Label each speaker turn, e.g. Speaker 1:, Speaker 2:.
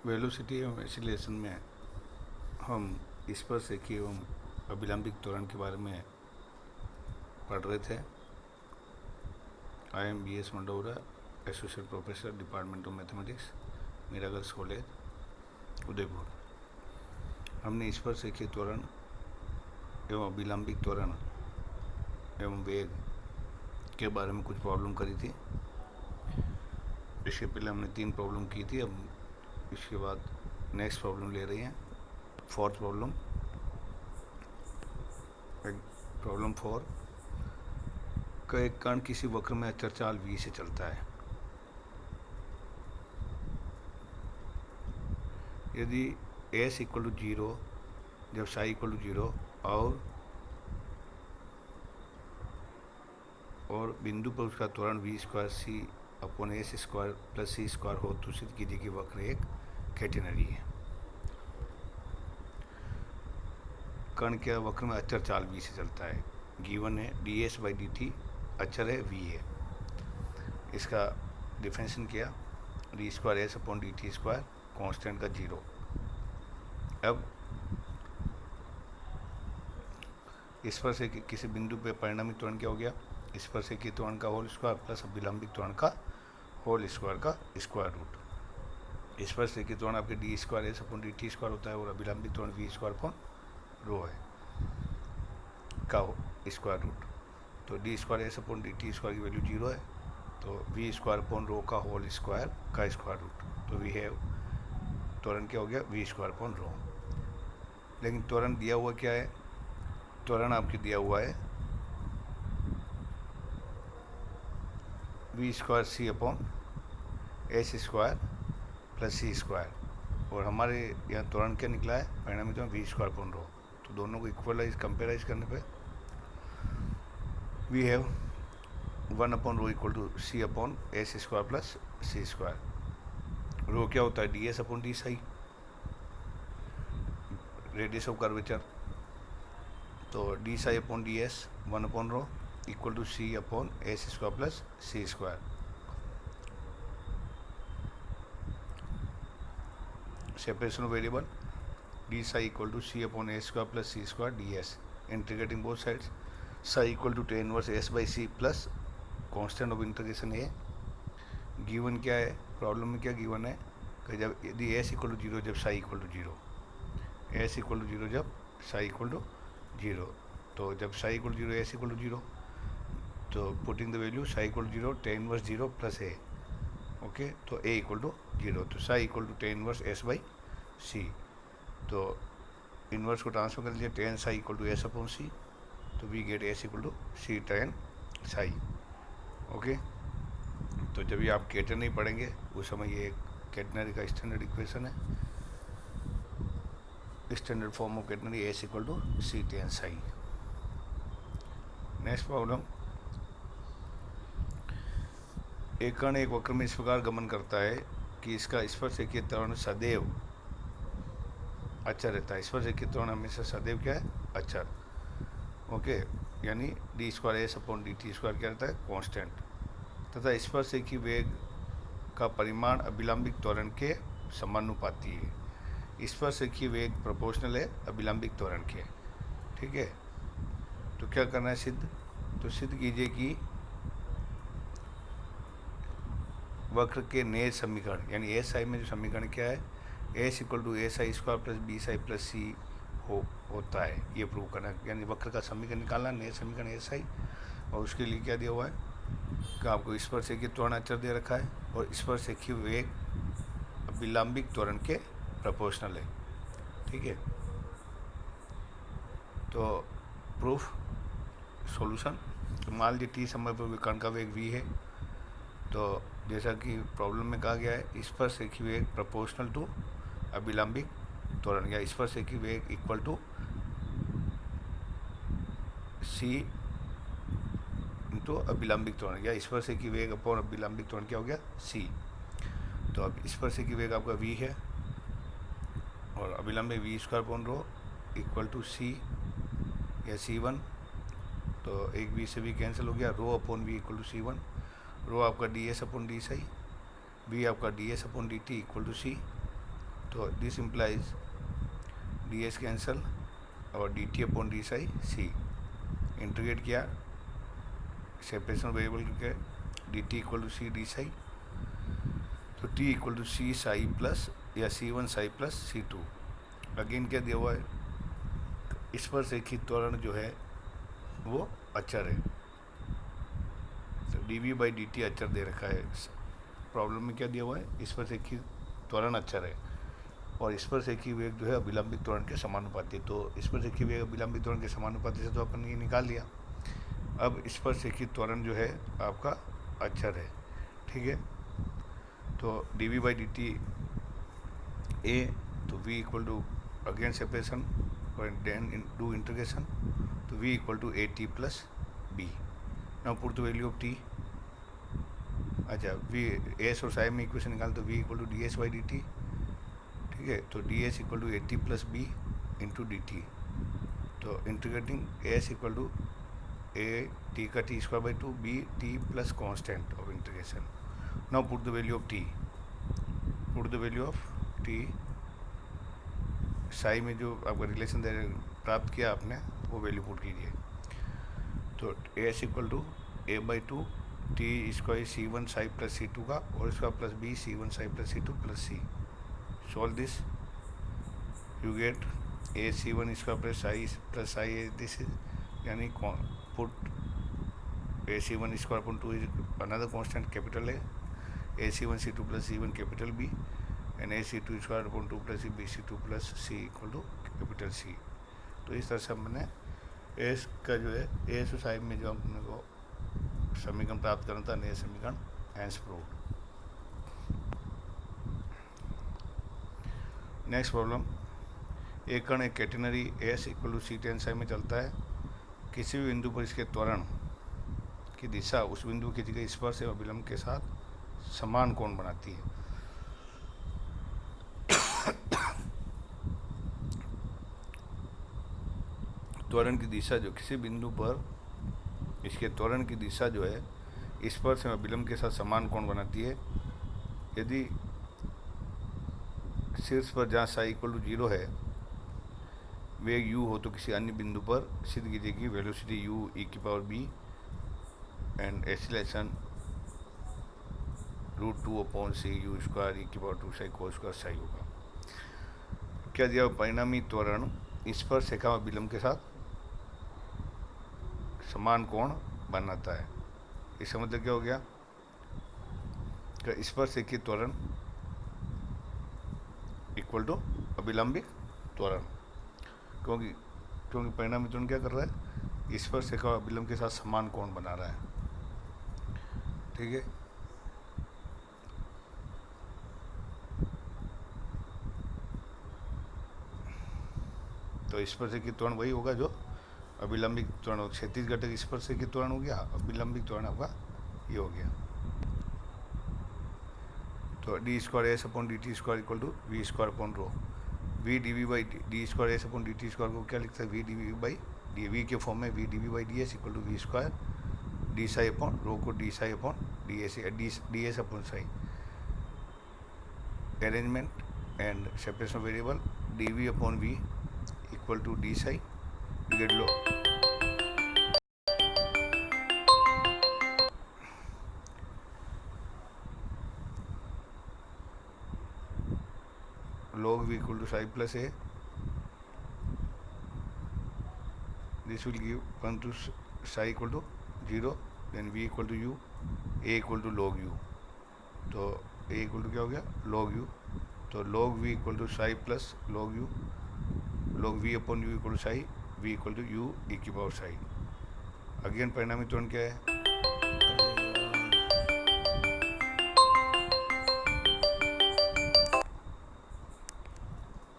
Speaker 1: Velocity एवं acceleration में हम स्पर्शरेखीय एवं अभिलंबिक त्वरण के बारे में पढ़ रहे थे। I am BS Mandora, associate professor, department of mathematics, Meera girls college, Udaipur. हमने स्पर्शरेखीय त्वरण एवं अभिलंबिक त्वरण एवं वेग के बारे में कुछ प्रॉब्लम करी थी। इसके पहले हमने 3 प्रॉब्लम की थी। अब इसके बाद नेक्स्ट प्रॉब्लम ले रही हैं, फोर्थ प्रॉब्लम। प्रॉब्लम 4 का एक कण किसी वक्र में अचर चाल v से चलता है। यदि s इक्वल टू 0 जब साई इक्वल टू 0 और बिंदु पर उसका त्वरण v² c/s² + c² हो तो सिद्ध कीजिए कि वक्र एक कैटेनरी है। कण क्या वक्र में अचर चाल v से चलता है। गिवन है ds/dt अचर है v है। इसका डिफरेंशिएशन किया d²s/dt² कांस्टेंट का 0। अब इस पर से किसी बिंदु पे परिणामी त्वरण क्या हो गया, इस पर से कि त्वरण का होल स्क्वायर प्लस अभिलंबिक त्वरण का होल स्क्वायर का स्क्वायर रूट। इस पर से कि त्वरण आपके d²s/dt² होता है और अभिलंबिक त्वरण v² है का स्क्वायर रूट। तो d²s/dt² की वैल्यू 0 है, तो v² का होल स्क्वायर का स्क्वायर रूट। तो वी हैव त्वरण क्या हो गया v²। लेकिन त्वरण दिया हुआ क्या है, त्वरण आपके दिया हुआ है v² c/s² + c², और हमारे यहाँ त्वरण क्या निकला है, परिणामी त्वरण v²। तो दोनों को इक्वलाइज कंपेराइज करने पे वी हैव 1/ρ = c/s² + c²। रो क्या होता है ds/d, रेडियस ऑफ कर्वेचर। तो d/ds 1/ρ = c/s² + c²। Separation of variable d psi = c/s² + c² ds। Integrating both sides psi = tan inverse s/c plus constant of integration a। Given क्या है, problem में क्या given है कि जब यदि s = 0 जब psi = 0, s = 0 जब psi = 0, तो जब psi = 0 s = 0, तो putting the value psi = 0 tan inverse 0 plus a। Okay, तो a = 0, तो psi = tan इनवर्स s/c। तो इन्वर्स को ट्रांसफर कर लीजिए, tan psi = s/c, तो we get s = c tan psi। Okay, तो जब ये आप कैटेनरी पढ़ेंगे उस समय ये एक कैटेनरी का स्टैंडर्ड इक्वेशन है, standard form of catenary s = c tan psi। Next problem, एक कण एक वक्र में इस प्रकार गमन करता है कि इसका स्पर्शरेखीय त्वरण सदैव अचर रहता है। स्पर्शरेखीय त्वरण हमेशा सदैव क्या है, अचर। ओके, यानी d²s/dt² क्या रहता है, कांस्टेंट। तथा स्पर्शरेखीय वेग का परिमाण अभिलंबिक त्वरण के समानुपाती है। स्पर्शरेखीय वेग प्रोपोर्शनल है अभिलंबिक त्वरण के। ठीक है, तो क्या करना है सिद्ध, तो सिद्ध कीजिए कि वक्र के नेर समीकरण यानी एस आई में जो समीकरण क्या है, s = si² + bsi + c होता है, ये प्रूव करना है। यानी वक्र का समीकरण निकालना, नेर समीकरण एस आई, और उसके लिए क्या दिया हुआ है कि आपको स्पर्शरेखीय त्वरण अचर दे रखा है और स्पर्शरेखीय वेग अभिलंबिक त्वरण के प्रोपोर्शनल है। ठीक है, तो प्रूफ सॉल्यूशन, तो मान लीजिए t समय पर कण का वेग v है, तो जैसा कि प्रॉब्लम में कहा गया है स्पर्शरेखीय वेग प्रोपोर्शनल टू अभिलंबिक त्वरण, या स्पर्शरेखीय वेग इक्वल टू c इंटू अभिलंबिक त्वरण, या स्पर्शरेखीय वेग अपॉन अभिलंबिक त्वरण क्या हो गया, c। तो अब स्पर्शरेखीय वेग आपका v है और अभिलंबिक v² इक्वल टू c या c1, तो एक v से v कैंसिल हो गया, ρ/v = c1। रो आपका ds/d, v आपका ds/dt = c, तो this implies D S cancel और D T upon D psi C. Integrate किया सेपरेशन वेरिएबल के D T equal to C D psi, तो T equal to C psi plus या C one psi plus C two. Again क्या दिया हुआ है, इस पर से ही त्वरण जो है वो अचर है, तो D V by D T अचर दे रखा है। प्रॉब्लम में क्या दिया हुआ है, इस पर से ही त्वरण अचर है और इस पर से की वेग जो है अभिलंबित त्वरण के समानुपाती। तो इस पर से की वेग अभिलंबित त्वरण के समानुपाती से तो अपन ये निकाल लिया। अब इस पर से की त्वरण जो है आपका अचर है, ठीक है। तो D V by D T A, तो V equal to again separation और देन डू इंटीग्रेशन, तो V equal to A T plus B. Now put the value of T. अच्छा, वी एस और साई में इक्वेशन निकाल, तो V equal to D S by D T, ठीक है। तो D S equal to A T plus B into D T, तो integrating S equal to A T का T square by two B T plus constant of integration. Now put the value of T, put the value of T. Psi में जो आपका relation प्राप्त किया आपने वो value put कीजिए। तो S equal to A by two T square C one psi plus C two का और इसका plus B C one psi plus C two plus C. Solve this, you get a c1 square plus I a, this is यानी put a c1 square upon 2 is another constant capital A, a c1 c2 plus c1 capital B and a c2 square upon 2 plus b c2 plus c equal to capital C। तो इस तरह से हमने S का जो है S side में जो हमने को समीकरण प्राप्त करना था, नया समीकरण हैंस प्रूव्ड। नेक्स्ट प्रॉब्लम, एक कण एक catenary S equal to C tan psi में चलता है। किसी भी बिंदु पर इसके त्वरण की दिशा उस बिंदु की जगह स्पर्श एवं विलंब के साथ समान कोण बनाती है। त्वरण की दिशा जो किसी बिंदु पर इसके त्वरण की दिशा जो है स्पर्श एवं विलंब के साथ समान कोण बनाती है। यदि शीर्ष पर जहाँ साई इक्वल टू जीरो है वेग u हो, तो किसी अन्य बिंदु पर सिद्ध कीजिए कि वेलोसिटी u e की power b and acceleration √2 upon c u square e की power 2 Sai cos square Sai होगा। क्या दिया, परिणामी त्वरण स्पर्श रेखा और विलंब के साथ समान कोण बनाता है। इसका मतलब क्या हो गया, स्पर्श रेखीय त्वरण इक्वल टू अभिलंबित त्वरण, क्योंकि परिणामी त्वरण क्या कर रहा है, स्पर्श रेखा और अभिलंब के साथ समान कोण बना रहा है, ठीक है। तो स्पर्श रेखीय त्वरण वही होगा जो अभिलंबित त्वरण हो। क्षैतिज घटक स्पर्श रेखीय त्वरण हो गया, अभिलंबित त्वरण आपका ये हो गया। तो D square S upon D T square equal to V square upon rho. V D V by D square S upon D T square को क्या लिखता है, V D V by D V के फॉर्म में V D V by D S equal to V square D psi upon rho को D psi upon D S upon psi. Arrangement and separation variable D V upon we equal to D psi, get log log v equal to psi plus a. This will give 1 to psi equal to 0, then v equal to u, a equal to log u. तो a equal to क्या हो गया, log u। तो log v equal to psi plus log u, log v upon u equal to psi, v equal to u e की power psi। Again परिणामी त्वरण क्या है,